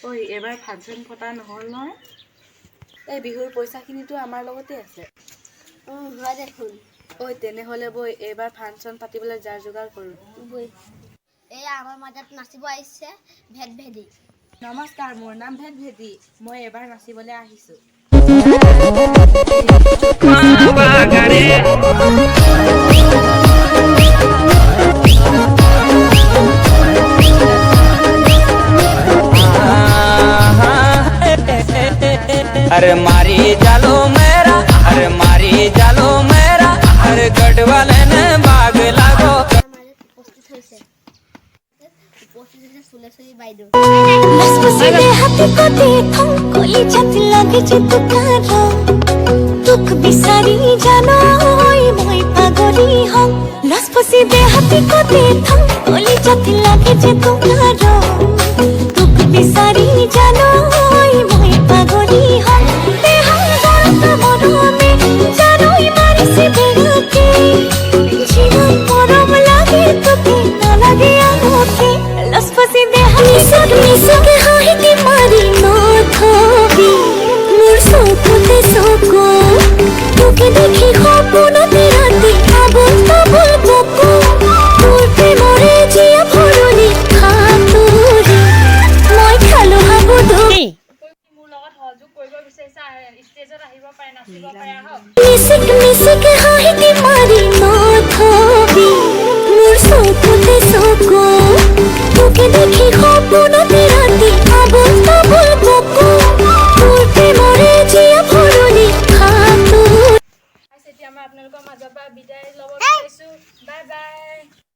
ঐ এবাৰ ফাংচন পতা নহ'ল নহয় এই বিহুৰ পইচাখিনিতো আমাৰ লগতে আছে হয় দেখোন ঐ তেনেহ'লে বৈ এইবাৰ ফাংচন পাতিবলৈ যাৰ যোগাৰ কৰোঁ বৈ এই আমাৰ মাজত নাচিব আহিছে ভেদ ভেদি নমস্কাৰ মোৰ নাম ভেদ ভেদি মই এবাৰ নাচিবলৈ আহিছোঁ अरे मारी जालो मेरा अरे मारी जालो मेरा अरे गढ़वाले ने बाग लागो উপস্থিত হৈছে ফুলেশ্বৰী বাইদেউ लसपसीले हाथी को देखो कोली छत लगे चितकारो दुख बिसारी जानो होई मोई पागोरी हम लसपसीले हाथी को देखो कोली छत लगे चितकारो दुख बिसारी जानो होई मोई पागोरी हम ते हम गाता मरो में जारोई मारी से बेगा के जीवन परम लागे तो के ना लागे आंखों लसपसीले मिसके हाहिती मारी नथबी मोर सपते सको তোকে দেখি সপোন রাতি আবল তাবল বকো তোর প্রেমরে জিয়া ভরনি খাতুরে মই খালো হাবু ধৰি মোৰ লগত সহযোগ কৰিব বিচাৰিছা ষ্টেজত আহিব পাৰে নাচিব পাৰে আহক মিসকে হাহিতি